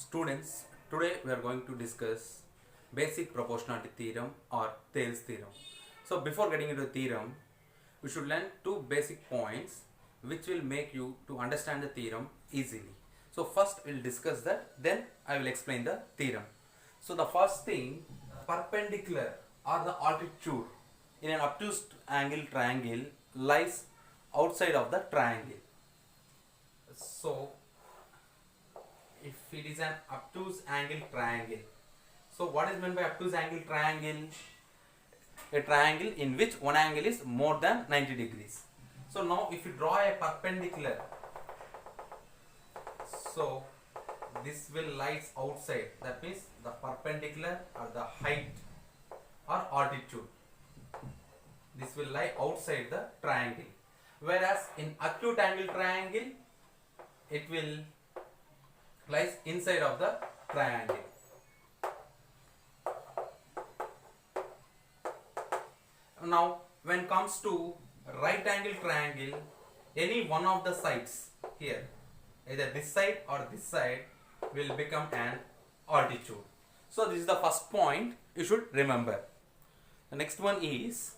Students, today we are going to discuss basic proportionality theorem or Thales theorem. So before getting into the theorem, we should learn two basic points which will make you to understand the theorem easily. So first we'll discuss that, then I will explain the theorem. So the first thing, perpendicular or the altitude in an obtuse angle triangle lies outside of the triangle. So if it is an obtuse angle triangle. So what is meant by obtuse angle triangle? A triangle in which one angle is more than 90 degrees. So now if you draw a perpendicular, so this will lies outside, that means the perpendicular or the height or altitude, this will lie outside the triangle, whereas in acute angle triangle it will lies inside of the triangle. Now when comes to right angle triangle, any one of the sides here, either this side or this side, will become an altitude. So this is the first point you should remember. The next one is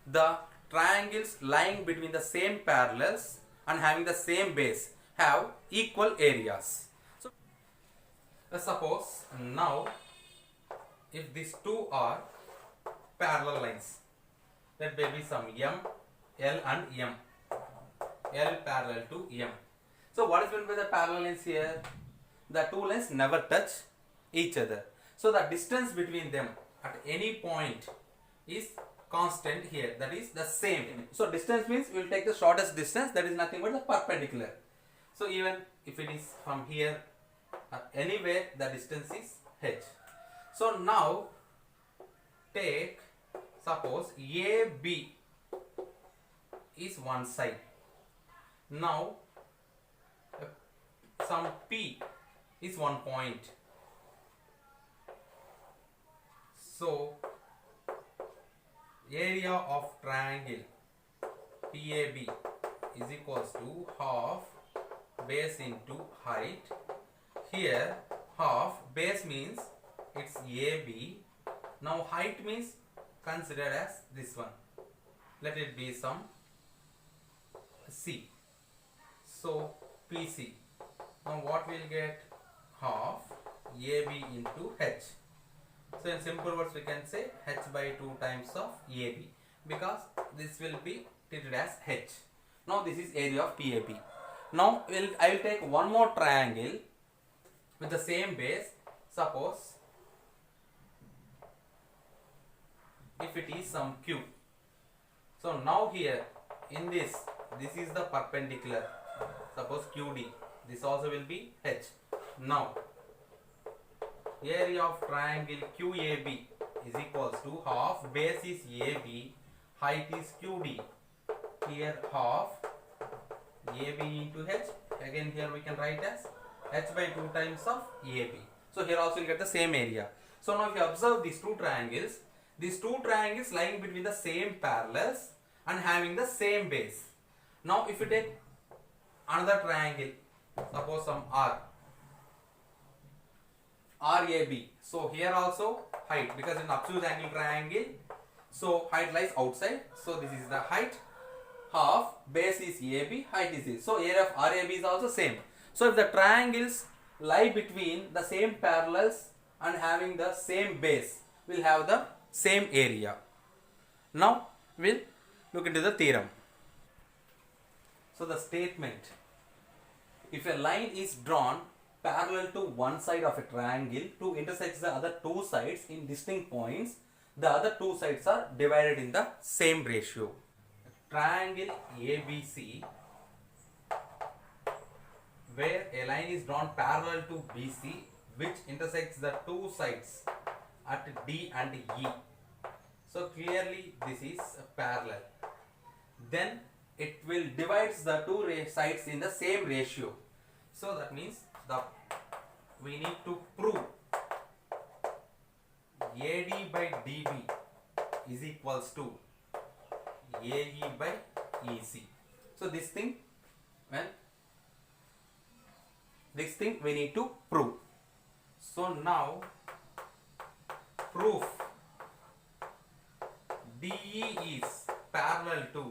the triangles lying between the same parallels and having the same base have equal areas. So suppose now if these two are parallel lines, that may be some M, L and M, L parallel to M. So what is meant by the parallel lines here? The two lines never touch each other. So the distance between them at any point is constant here, that is the same. So distance means we will take the shortest distance, that is nothing but the perpendicular. So even if it is from here anywhere, the distance is h. So now take, suppose AB is one side. Now some P is one point. So area of triangle PAB is equals to half base into height. Here half base means it's AB. Now height means considered as this one. Let it be some C. So PC. Now what we'll get? Half AB into H. So in simple words we can say H by 2 times of AB, because this will be treated as H. Now this is area of PAB. Now I will take one more triangle with the same base. Suppose if it is some Q. So now here in this is the perpendicular. Suppose QD. This also will be H. Now area of triangle QAB is equals to half base is AB, height is QD. Here half AB into H. Again here we can write as H by 2 times of AB. So here also you get the same area. So now if you observe these two triangles lying between the same parallels and having the same base. Now if you take another triangle, suppose some RAB. So here also height, because in obtuse angle triangle, so height lies outside. So this is the height. Half base is AB, height is this. So area of RAB is also same. So if the triangles lie between the same parallels and having the same base, will have the same area. Now we'll look into the theorem. So the statement: if a line is drawn parallel to one side of a triangle to intersect the other two sides in distinct points, the other two sides are divided in the same ratio. Triangle ABC, where a line is drawn parallel to BC which intersects the two sides at D and E. So clearly this is parallel. Then it will divide the two sides in the same ratio. So that means we need to prove AD by DB is equals to AE by EC. So this thing we need to prove. So now proof DE is parallel to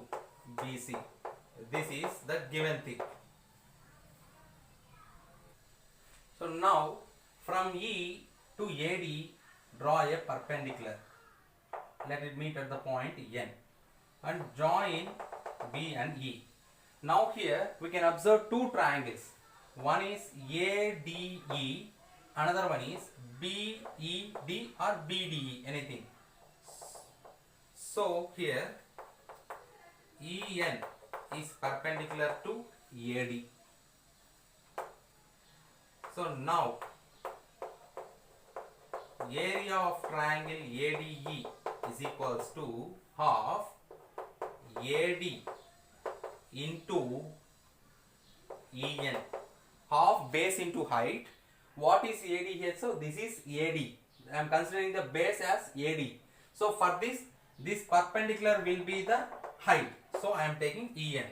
BC. This is the given thing. So now from E to AD draw a perpendicular. Let it meet at the point N and join B and E. Now here we can observe two triangles. One is ADE, another one is BED or BDE, anything. So here EN is perpendicular to AD. So now area of triangle ADE is equals to half AD into EN. Half base into height. What is AD here? So this is AD. I am considering the base as AD. So for this perpendicular will be the height. So I am taking EN.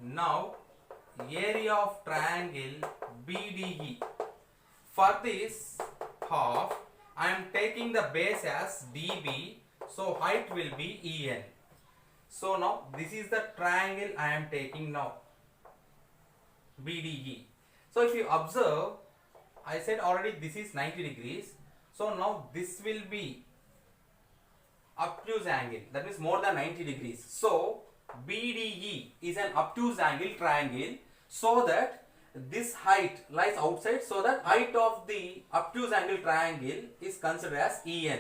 Now area of triangle BDE. For this half I am taking the base as DB. So height will be EN. So now this is the triangle I am taking now, BDE. So if you observe, I said already this is 90 degrees. So now this will be obtuse angle, that means more than 90 degrees. So BDE is an obtuse angle triangle, so that this height lies outside, so that height of the obtuse angle triangle is considered as EN.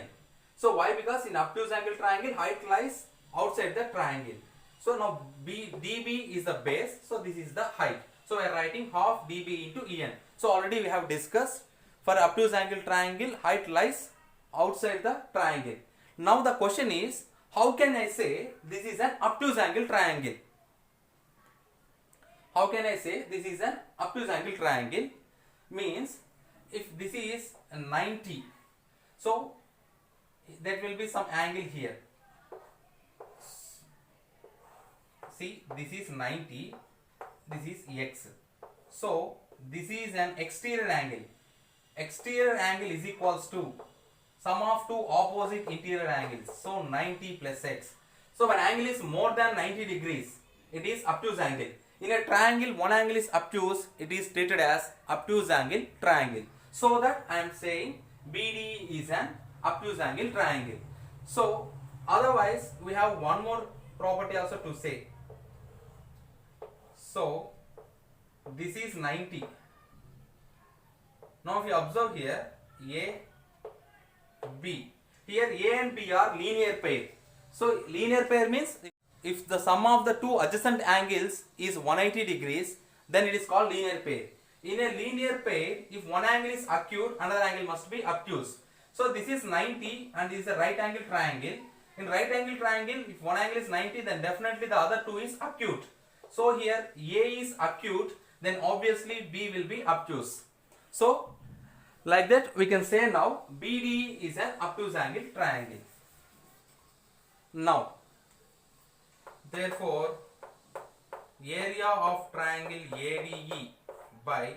So why? Because in obtuse angle triangle height lies outside the triangle. So now DB is the base, so this is the height. So we are writing half DB into EN. So already we have discussed, for obtuse angle triangle height lies outside the triangle. Now the question is, how can I say this is an obtuse angle triangle? How can I say this is an obtuse angle triangle? Means if this is 90, so there will be some angle here. See, this is 90, this is X. So this is an exterior angle. Exterior angle is equals to sum of two opposite interior angles. So 90 plus X. So when angle is more than 90 degrees, it is obtuse angle. In a triangle, one angle is obtuse, it is treated as obtuse angle triangle. So that I am saying BD is an obtuse angle triangle. So otherwise we have one more property also to say. So this is 90. Now if you observe here, A, B. Here A and B are linear pair. So linear pair means if the sum of the two adjacent angles is 180 degrees, then it is called linear pair. In a linear pair, if one angle is acute, another angle must be obtuse. So this is 90 and this is a right angle triangle. In right angle triangle, if one angle is 90, then definitely the other two is acute. So here A is acute, then obviously B will be obtuse. So like that we can say now BD is an obtuse angle triangle. Now therefore area of triangle ADE by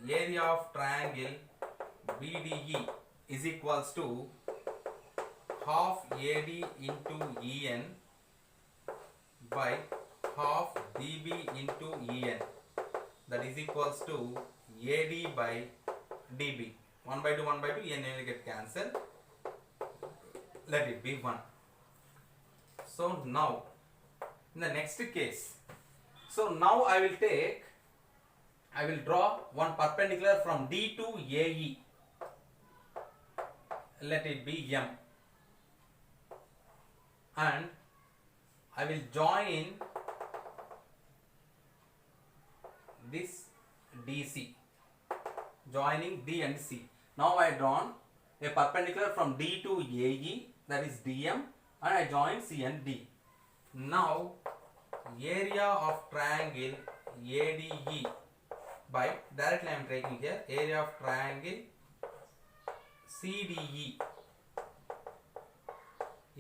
area of triangle BDE is equals to half AD into EN by half DB into EN, that is equals to AD by DB. 1 by 2 EN will get cancelled. Let it be 1. So now in the next case, so now I will draw one perpendicular from D to AE. Let it be M, and I will join this DC, joining D and C. Now I drawn a perpendicular from D to AE, that is DM, and I join C and D. Now area of triangle ADE by, directly I am taking here, area of triangle CDE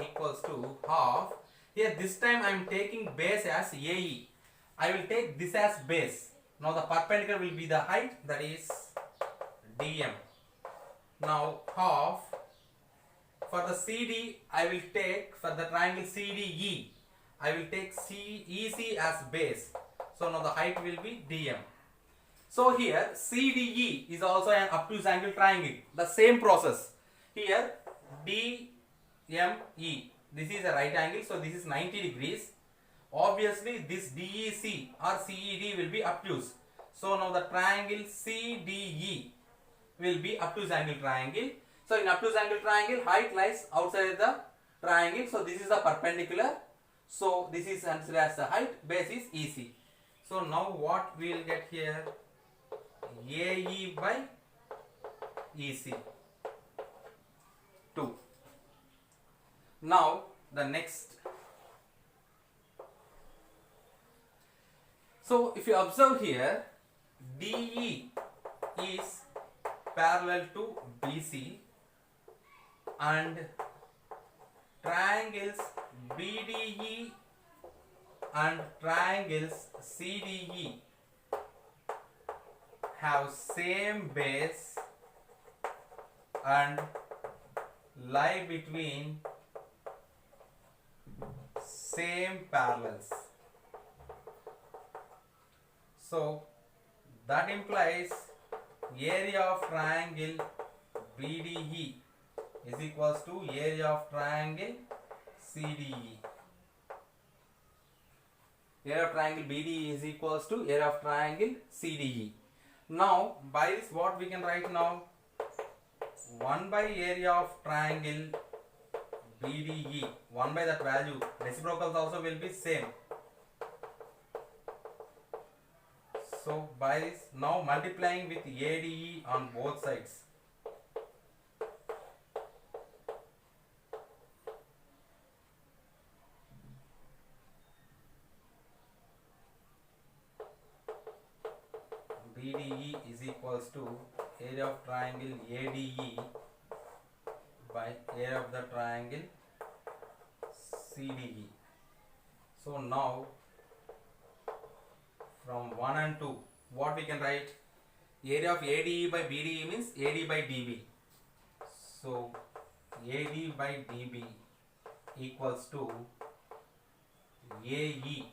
equals to half. Here this time I am taking base as AE. I will take this as base. Now the perpendicular will be the height, that is DM. Now half for the CD I will take, for the triangle CDE I will take EC as base. So now the height will be DM. So here CDE is also an obtuse angle triangle. The same process. Here DME. This is a right angle, so this is 90 degrees. Obviously this DEC or CED will be obtuse. So now the triangle CDE will be obtuse angle triangle. So in obtuse angle triangle, height lies outside the triangle. So this is the perpendicular. So this is considered as the height. Base is EC. So now what we will get here? AE by EC 2. Now the next. So if you observe here, DE is parallel to BC and triangles BDE and triangles CDE have same base and lie between same parallels. So that implies area of triangle BDE is equals to area of triangle CDE. Area of triangle BDE is equals to area of triangle CDE. Now by this what we can write now? 1 by area of triangle BDE, 1 by that value, reciprocals also will be same. So by this, now multiplying with ADE on both sides. BDE is equals to area of triangle ADE by area of the triangle CDE. So now from 1 and 2, what we can write? Area of ADE by BDE means AD by DB. So AD by DB equals to AE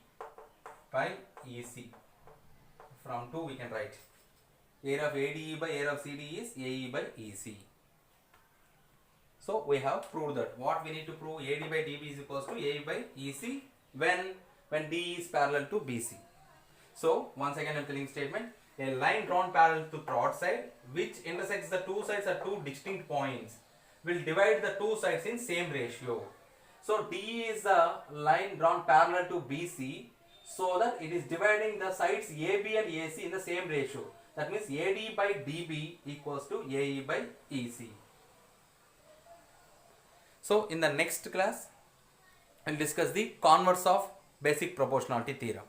by EC. From 2 we can write area of ADE by area of CDE is AE by EC. So we have proved that. What we need to prove? AD by DB is equals to AE by EC when D is parallel to BC. So once again I am telling statement, a line drawn parallel to broadside which intersects the two sides at two distinct points will divide the two sides in same ratio. So D is a line drawn parallel to BC, so that it is dividing the sides AB and AC in the same ratio. That means AD by DB equals to AE by EC. So in the next class, I will discuss the converse of basic proportionality theorem.